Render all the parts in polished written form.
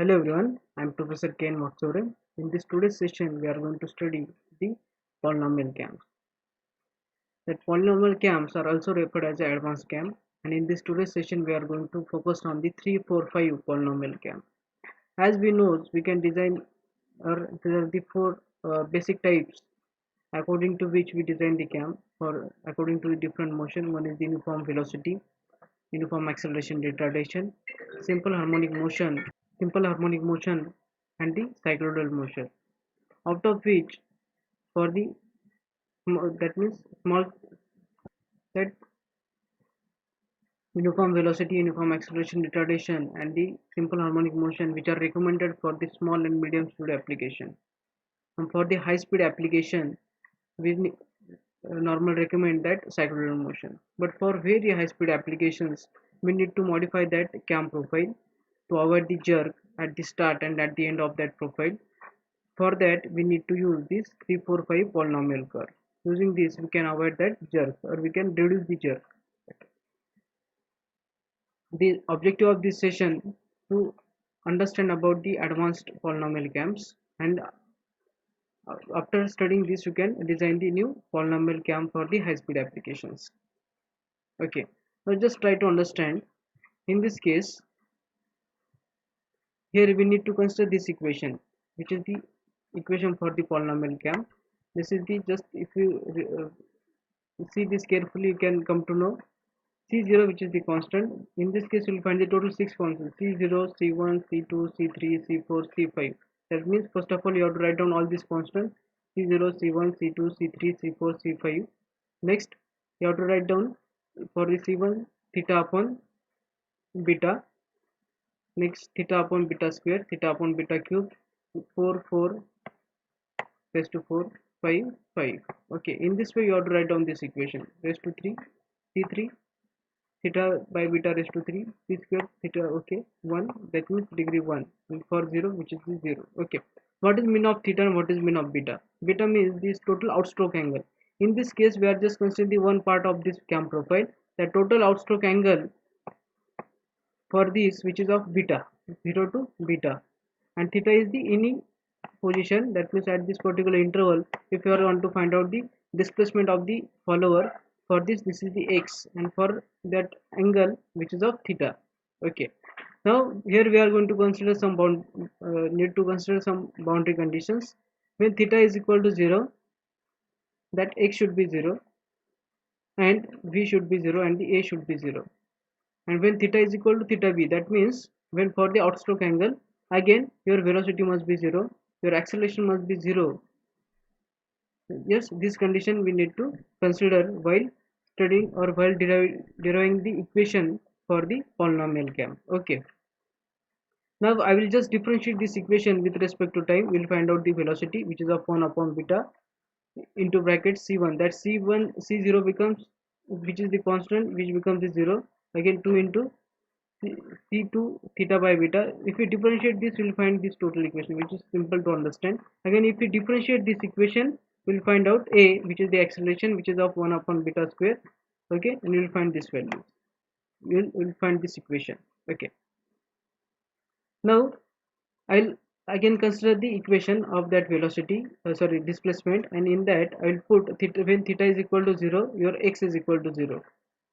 Hello everyone, I am Professor Ken Matsure. In this today's session, we are going to study the polynomial camps. That polynomial camps are also referred as advanced camp, and in this today's session, we are going to focus on the 3, 4, 5 polynomial camp. As we know, we can design or there are the four basic types according to which we design the camp or according to the different motion. One is the uniform velocity, uniform acceleration retardation, simple harmonic motion, and the cycloidal motion. Out of which, for the that means small that uniform velocity, uniform acceleration retardation, and the simple harmonic motion, which are recommended for the small and medium speed application. And for the high speed application, we normal recommend that cycloidal motion. But for very high speed applications, we need to modify that cam profile to avoid the jerk at the start and at the end of that profile. For that, we need to use this 3, 4, 5 polynomial curve. Using this, we can avoid that jerk or we can reduce the jerk. The objective of this session to understand about the advanced polynomial camps, and after studying this, you can design the new polynomial camp for the high speed applications. Okay, now just try to understand. In this case, here we need to consider this equation, which is the equation for the polynomial camp. This is the just if you see this carefully, you can come to know C0, which is the constant. In this case, you will find the total 6 constants: C0, C1, C2, C3, C4, C5. That means first of all you have to write down all these constants: C0, C1, C2, C3, C4, C5. Next, you have to write down for the C1 theta upon beta. Next, theta upon beta square, theta upon beta cube, 4, 4 raised to 4, 5, 5. Okay, in this way you have to write down this equation: raised to 3, C3 theta by beta raised to 3, c square theta, okay, 1, that means degree 1, and for 0, which is the 0. Okay, what is mean of theta and what is mean of beta? Beta means this total outstroke angle. In this case, we are just considering the one part of this cam profile, the total outstroke angle for this, which is of beta, 0 to beta, and theta is the any position, that means at this particular interval. If you want to find out the displacement of the follower, for this is the x, and for that angle which is of theta. Okay, now here we are going to consider some need to consider some boundary conditions. When theta is equal to 0, that x should be 0 and v should be 0 and the a should be 0. And when theta is equal to theta b, that means when for the outstroke angle, again your velocity must be 0, your acceleration must be 0. Yes, this condition we need to consider while studying or while deriving the equation for the polynomial camp. Okay, now I will just differentiate this equation with respect to time. We will find out the velocity, which is of 1 upon beta into bracket c1, that c1 c0 becomes, which is the constant, which becomes the 0, again 2 into c2 theta by beta. If we differentiate this, we will find this total equation, which is simple to understand. Again, if we differentiate this equation, we will find out a, which is the acceleration, which is of 1 upon beta square. Okay, and you will find this value. You will find this equation. Okay, now I'll again consider the equation of that velocity, sorry, displacement, and in that I will put theta. When theta is equal to 0, your x is equal to 0.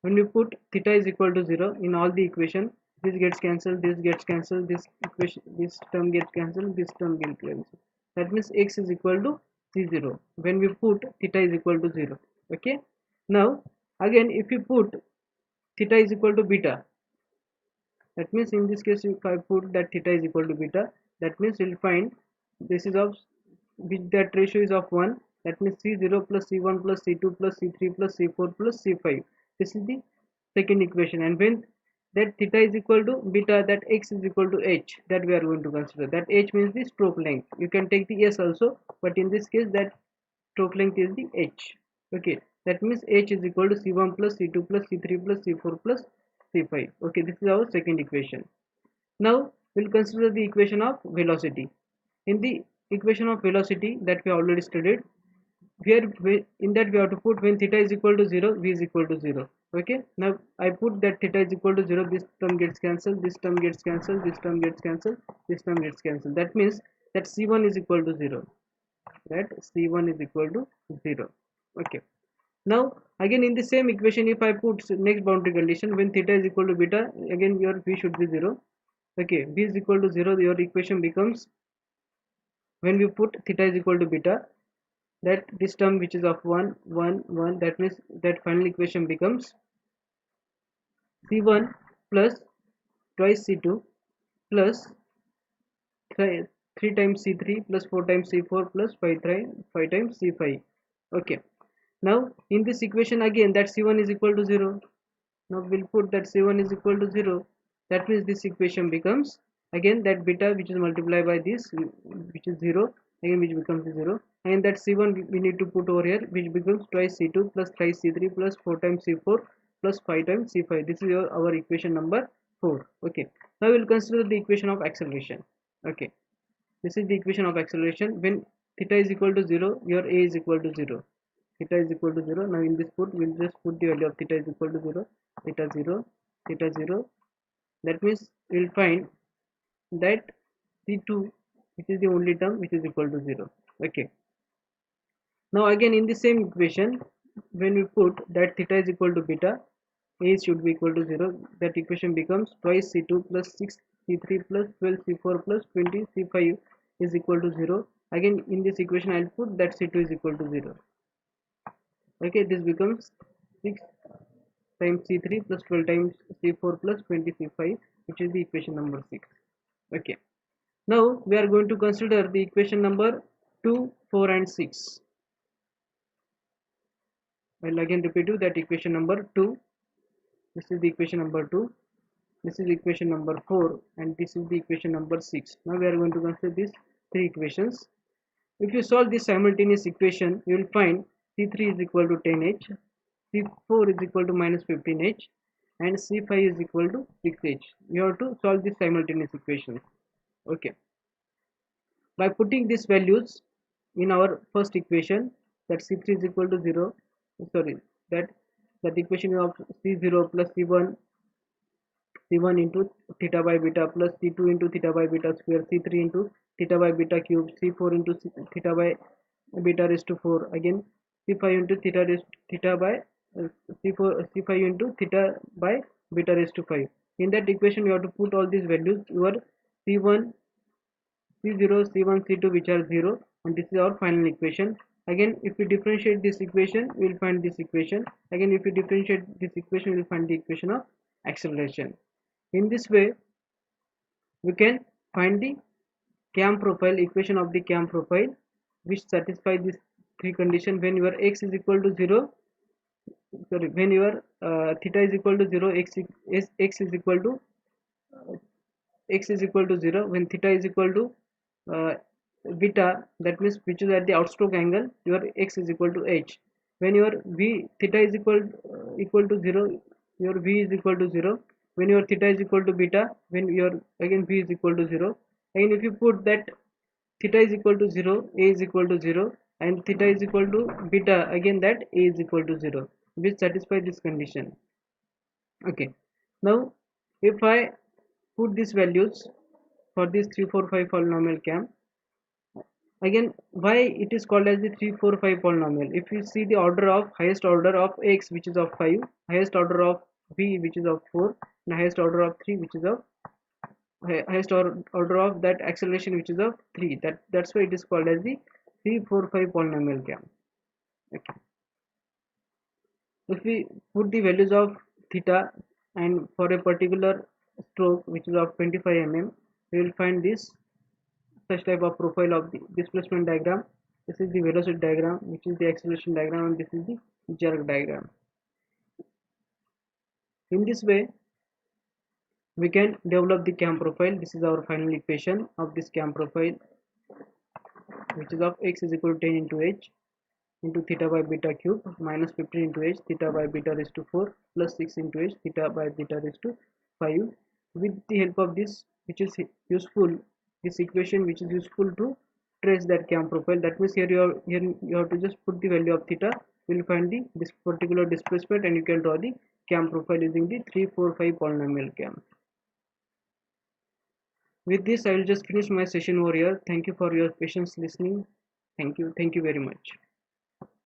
When you put theta is equal to 0 in all the equation, this gets cancelled, this gets cancelled, this equation, this term gets cancelled, this term gets cancelled. That means x is equal to c0 when we put theta is equal to 0. Okay, now again if you put theta is equal to beta, that means in this case if I put that theta is equal to beta, that means you'll find this is of, with that ratio is of 1, that means c0 plus c1 plus c2 plus c3 plus c4 plus c5. This is the second equation, and when that theta is equal to beta, that x is equal to h, that we are going to consider. That h means the stroke length. You can take the s also, but in this case that stroke length is the h. Okay, that means h is equal to c1 plus c2 plus c3 plus c4 plus c5. Okay, this is our second equation. Now we'll consider the equation of velocity. In the equation of velocity that we already studied, here in that we have to put when theta is equal to 0, v is equal to 0. Okay, now I put that theta is equal to 0, this term gets cancelled, this term gets cancelled, this term gets cancelled, this term gets cancelled. That means that C1 is equal to 0, that C1 is equal to 0. Okay, now again in the same equation, if I put next boundary condition, when theta is equal to beta, again your V should be 0. Okay, V is equal to 0, your equation becomes, when we put theta is equal to beta, that this term which is of 1 1 1, that means that final equation becomes C1 plus twice C2 plus 3 times C3 plus 4 times C4 plus 5 times C5. Okay, now in this equation again that C1 is equal to 0. Now we'll put that C1 is equal to 0. That means this equation becomes again that beta which is multiplied by this which is 0, again which becomes 0, and that C1 we need to put over here, which becomes twice C2 plus thrice C3 plus 4 times C4 plus 5 times C5. This is our equation number 4. Okay, now we'll consider the equation of acceleration. Okay, this is the equation of acceleration. When theta is equal to 0, your a is equal to 0. Theta is equal to 0. Now in this put, we'll just put the value of theta is equal to 0. Theta 0, theta 0. That means we'll find that C2, which is the only term which is equal to 0. Okay. Now again in the same equation, when we put that theta is equal to beta, a should be equal to 0. That equation becomes twice C2 plus 6 C3 plus 12 C4 plus 20 C5 is equal to 0. Again in this equation I'll put that C2 is equal to 0. Okay, this becomes 6 times C3 plus 12 times C4 plus 20 C5, which is the equation number 6. Okay, now we are going to consider the equation number 2, 4 and 6. I'll again repeat you that equation number 2, this is the equation number 2, this is equation number 4, and this is the equation number 6. Now we are going to consider these three equations. If you solve this simultaneous equation, you will find C3 is equal to 10H, C4 is equal to minus 15H, and C5 is equal to 6H. You have to solve this simultaneous equation. Okay. By putting these values in our first equation, that C3 is equal to 0, sorry, that equation of C0 plus C1 into theta by beta plus C2 into theta by beta square, C3 into theta by beta cube, C4 into theta by beta raised to 4, again C5 into theta by C5 into theta by beta raised to 5. In that equation you have to put all these values, your C1, C0, C1, C2, which are 0, and this is our final equation. Again if we differentiate this equation, we will find this equation. Again if we differentiate this equation, we will find the equation of acceleration. In this way we can find the cam profile, equation of the cam profile, which satisfy these three conditions. When your x is equal to 0, sorry, when your theta is equal to 0, x is equal to x is equal to 0, when theta is equal to uh, beta, that means which is at the outstroke angle, your x is equal to h. When your v theta is equal to 0, your v is equal to 0. When your theta is equal to beta, when your again v is equal to 0. And if you put that theta is equal to 0, a is equal to 0, and theta is equal to beta, again that a is equal to 0, which satisfy this condition. Okay, now if I put these values for this 3 4 5 polynomial cam, again why it is called as the 3 4 5 polynomial. If you see the order of highest order of x, which is of 5, highest order of b, which is of 4, and highest order of 3, which is of highest order of that acceleration, which is of 3, that's why it is called as the 3 4 5 polynomial cam. Okay, if we put the values of theta and for a particular stroke which is of 25 mm, we will find this such type of profile of the displacement diagram. This is the velocity diagram, which is the acceleration diagram, and this is the jerk diagram. In this way we can develop the cam profile. This is our final equation of this cam profile, which is of x is equal to 10 into h into theta by beta cube minus 15 into h theta by beta raised to 4 plus 6 into h theta by beta raised to 5. With the help of this, which is useful, this equation which is useful to trace that cam profile. That means here you have to just put the value of theta, you will find this particular displacement, and you can draw the CAM profile using the 3, 4, 5 polynomial CAM. With this, I will just finish my session over here. Thank you for your patience listening. Thank you very much.